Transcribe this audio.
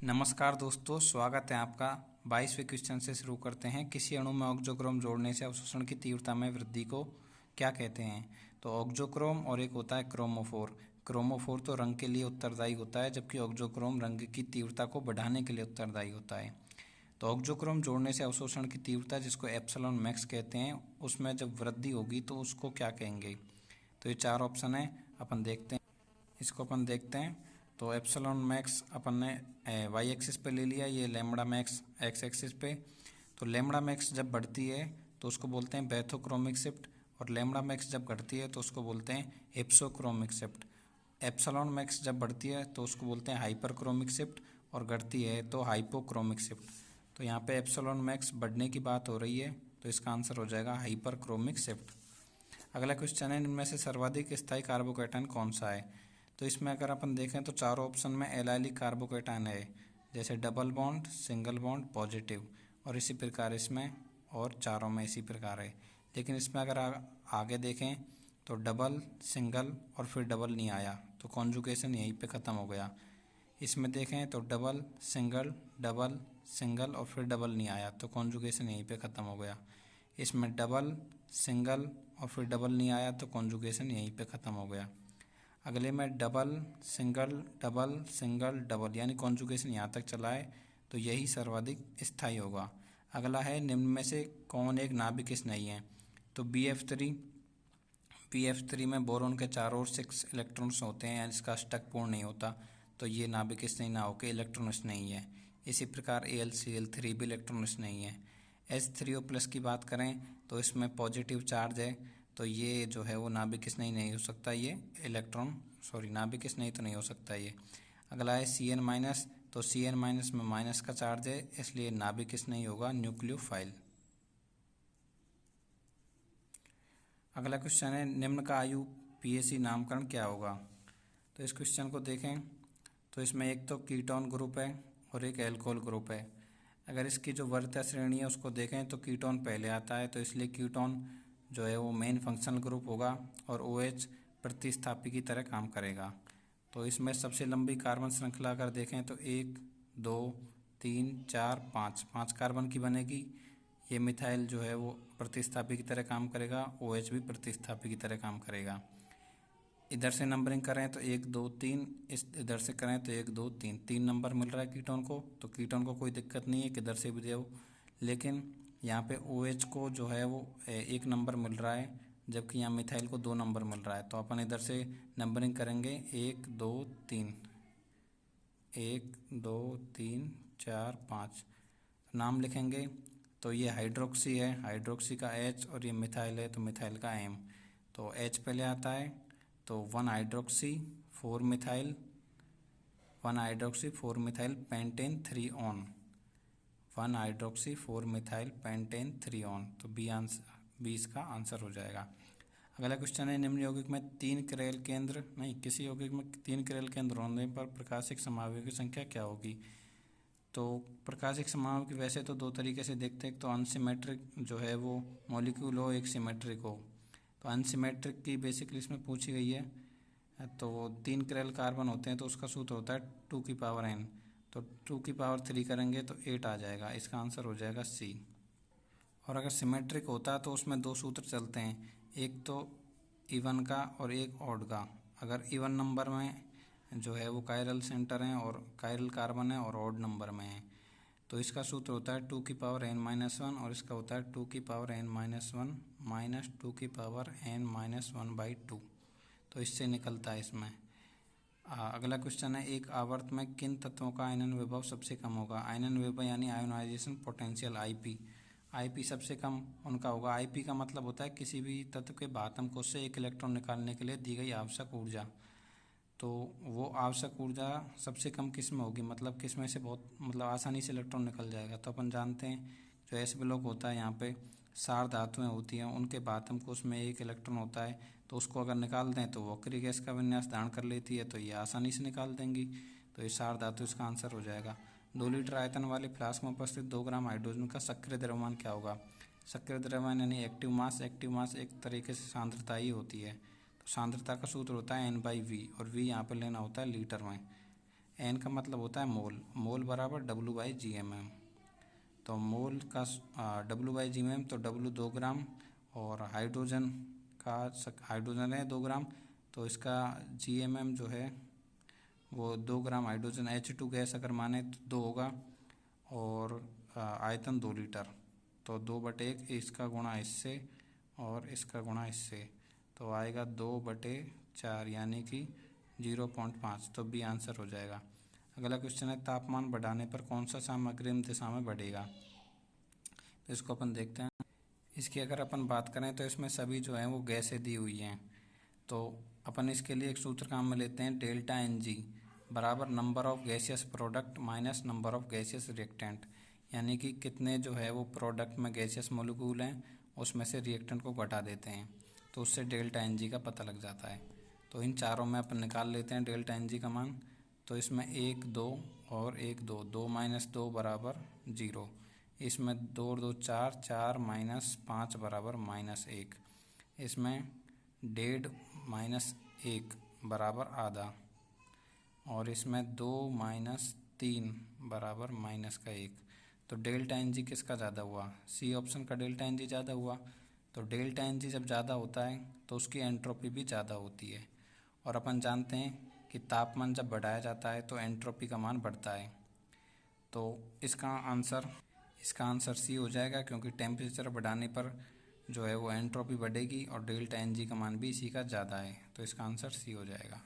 नमस्कार दोस्तों, स्वागत है आपका। 22वें क्वेश्चन से शुरू करते हैं। किसी अणु में ऑक्सोक्रोम जोड़ने से अवशोषण की तीव्रता में वृद्धि को क्या कहते हैं? तो ऑक्सोक्रोम और एक होता है क्रोमोफोर। क्रोमोफोर तो रंग के लिए उत्तरदायी होता है, जबकि ऑक्सोक्रोम रंग की तीव्रता को बढ़ाने के लिए उत्तरदायी होता है। तो ऑक्सोक्रोम जोड़ने से अवशोषण की तीव्रता, जिसको एप्सिलॉन मैक्स कहते हैं, उसमें जब वृद्धि होगी तो उसको क्या कहेंगे? तो ये चार ऑप्शन है, अपन देखते हैं। इसको अपन देखते हैं। तो एप्सिलॉन मैक्स अपन ने वाई एक्सिस पे ले लिया, ये लैम्बडा मैक्स एक्स एक्सिस पे। तो लैम्बडा मैक्स जब बढ़ती है तो उसको बोलते हैं बैथोक्रोमिक शिफ्ट, और लैम्बडा मैक्स जब घटती है तो उसको बोलते हैं एप्सोक्रोमिक शिफ्ट। एप्सिलॉन मैक्स जब बढ़ती है तो उसको बोलते हैं हाइपरक्रोमिक शिफ्ट, और घटती है तो हाइपोक्रोमिक शिफ्ट। तो यहाँ पे एप्सिलॉन मैक्स बढ़ने की बात हो रही है, तो इसका आंसर हो जाएगा हाइपरक्रोमिक शिफ्ट। अगला क्वेश्चन है, इनमें से सर्वाधिक स्थायी कार्बोकैटायन कौन सा है? तो इसमें अगर अपन देखें तो चारों ऑप्शन में एलाइलिक कार्बोकैटायन है, जैसे double bond, single bond, positive, और इसी प्रकार इसमें और चारों में इसी प्रकार है। लेकिन इसमें अगर आगे देखें तो डबल, सिंगल और फिर डबल नहीं आया, तो कॉन्जुगेशन यहीं पे ख़त्म हो गया। इसमें देखें तो डबल, सिंगल, डबल, सिंगल और फिर डबल नहीं आया, तो कॉन्जुगेशन यहीं पे ख़त्म हो गया। इसमें डबल, सिंगल और फिर डबल नहीं आया, तो कॉन्जुगेशन यहीं पे ख़त्म हो गया। अगले में double, single, double, single, double, यानी कॉन्जुगेशन यहाँ तक चला है, तो यही सर्वाधिक स्थायी होगा। अगला है, निम्न में से कौन एक नाभिक नहीं है? तो BF3 में बोरोन के चारों ओर 6 इलेक्ट्रॉन्स होते हैं, यानी इसका अष्टक पूर्ण नहीं होता, तो ये नाभिक स्नेही ना होकर इलेक्ट्रॉन्स नहीं है। इसी प्रकार AlCl3 भी इलेक्ट्रॉन्स नहीं है। H3O+ की बात करें तो इसमें पॉजिटिव चार्ज है, तो ये जो है वो नाभिक नहीं हो सकता, ये नाभिक स्नेही तो नहीं हो सकता ये। अगला है Cn-, तो Cn- में माइनस का चार्ज है, इसलिए नाभिक नहीं होगा, न्यूक्लियोफाइल। अगला क्वेश्चन है, निम्न का IUPAC नामकरण क्या होगा? तो इस क्वेश्चन को देखें तो इसमें एक तो कीटोन ग्रुप है और एक एल्कोहल ग्रुप है। अगर इसकी जो वरीयता श्रेणी है उसको देखें तो कीटोन पहले आता है, तो इसलिए कीटोन जो है वो मेन फंक्शनल ग्रुप होगा, और OH प्रतिस्थापी की तरह काम करेगा। तो इसमें सबसे लंबी कार्बन श्रृंखला अगर देखें तो 1, 2, 3, 4, 5 कार्बन की बनेगी। ये मिथाइल जो है वो प्रतिस्थापी की तरह काम करेगा, OH भी प्रतिस्थापी की तरह काम करेगा। इधर से नंबरिंग करें तो 1, 2, 3, इधर से करें तो 1, 2, 3, 3 नंबर मिल रहा है कीटोन को, तो कीटोन को कोई दिक्कत नहीं है किधर से भी दे। लेकिन यहाँ पे OH को जो है वो 1 नंबर मिल रहा है, जबकि यहाँ मिथाइल को 2 नंबर मिल रहा है। तो अपन इधर से नंबरिंग करेंगे 1, 2, 3, 1, 2, 3, 4, 5, नाम लिखेंगे। तो ये हाइड्रोक्सी है, हाइड्रोक्सी का H, और ये मिथाइल है तो मिथाइल का M। तो H पहले आता है, तो 1 hydroxy 4 methyl, 1 hydroxy 4 methyl pentane 3 on, 1 hydroxy 4 methyl pentane 3 on, तो बी इसका आंसर हो जाएगा। अगला क्वेश्चन है, निम्न यौगिक में किसी यौगिक में 3 क्रेल केंद्र होने पर प्रकाशिक समावयव की संख्या क्या होगी? तो प्रकाशिक समावयव की वैसे तो 2 तरीके से देखते हैं, एक तो अनसिमेट्रिक जो है वो मॉलिक्यूल हो, एक सिमेट्रिक हो। तो अनसिमेट्रिक की बेसिकली इसमें पूछी गई है। तो 3 क्रेल कार्बन होते हैं, तो उसका सूत्र होता है 2n, तो 2 3 करेंगे तो 8 आ जाएगा, इसका आंसर हो जाएगा C। और अगर सिमेट्रिक होता तो उसमें 2 सूत्र चलते हैं, एक तो इवन का और एक ऑड का। अगर इवन नंबर में जो है वो कायरल सेंटर हैं और कायरल कार्बन है, और ऑड नंबर में है, तो इसका सूत्र होता है 2n-1, और इसका होता है 2n-1 माइनस 2n-1/2। तो इससे निकलता है इसमें। अगला क्वेश्चन है, एक आवर्त में किन तत्वों का आयनन विभव सबसे कम होगा? आयनन विभव यानी आयोनाइजेशन पोटेंशियल, IP सबसे कम उनका होगा। IP का मतलब होता है किसी भी तत्व के बाह्यतम कोश से एक इलेक्ट्रॉन निकालने के लिए दी गई आवश्यक ऊर्जा। तो वो आवश्यक ऊर्जा सबसे कम किस में होगी, मतलब किस में से बहुत आसानी से इलेक्ट्रॉन निकल जाएगा? तो अपन जानते हैं जो एस ब्लॉक होता है, यहाँ पे 4 धातुएं होती हैं, उनके बाह्यतम कोश में एक इलेक्ट्रॉन होता है, तो उसको अगर निकाल दें तो वो वक्री गैस का विन्यास धारण कर लेती है, तो ये आसानी से निकाल देंगी। तो ये 4 धातु इसका आंसर हो जाएगा। 2 लीटर आयतन वाले फ्लास्क में उपस्थित 2 ग्राम हाइड्रोजन का सक्रिय द्रव्यमान क्या होगा? सक्रिय द्रव्यमान यानी एक्टिव मास एक तरीके से सांद्रता ही होती है। तो सांद्रता का सूत्र होता है N/V, और V यहाँ पर लेना होता है लीटर में। एन का मतलब होता है मोल, मोल बराबर W/GMM। तो मोल का W/GMM, तो W 2 ग्राम और हाइड्रोजन हाइड्रोजन है 2 ग्राम, तो इसका GMM जो है वो 2 ग्राम हाइड्रोजन H2 गैस अगर माने तो 2 होगा, और आयतन 2 लीटर, तो 2/1 इसका गुणा इससे और इसका गुणा इससे, तो आएगा 2/4 यानी कि 0.5, तो बी आंसर हो जाएगा। अगला क्वेश्चन है तापमान बढ़ाने पर कौन सा सामग्री दिशा में बढ़ेगा। तो इसको अपन देखते हैं। इसकी अगर अपन बात करें तो इसमें सभी जो है वो गैसें दी हुई हैं, तो अपन इसके लिए एक सूत्र काम में लेते हैं, डेल्टा NG बराबर number of gaseous product minus number of gaseous reactant, यानी कि कितने जो है वो प्रोडक्ट में गैसियस मोलिक्यूल हैं उसमें से रिएक्टेंट को घटा देते हैं, तो उससे डेल्टा NG का पता लग जाता है। तो इन चारों में अपन निकाल लेते हैं डेल्टा NG का मान। तो इसमें 1 2 और 1 2, 2 - 2 बराबर 0, इसमें 2 और 2 4, 4 - 5 बराबर -1, इसमें 1.5 - 1 बराबर आधा, और इसमें 2 - 3 बराबर -1। तो डेल्टा NG किसका ज़्यादा हुआ, सी ऑप्शन का डेल्टा NG ज़्यादा हुआ। तो डेल्टा NG जब ज़्यादा होता है तो उसकी एंट्रोपी भी ज़्यादा होती है, और अपन जानते हैं कि तापमान जब बढ़ाया जाता है तो एंट्रोपी का मान बढ़ता है। तो इसका आंसर सी हो जाएगा, क्योंकि टेम्परेचर बढ़ाने पर जो है वो एंट्रोपी बढ़ेगी और डेल्टा NG का मान भी इसी का ज़्यादा है, तो इसका आंसर सी हो जाएगा।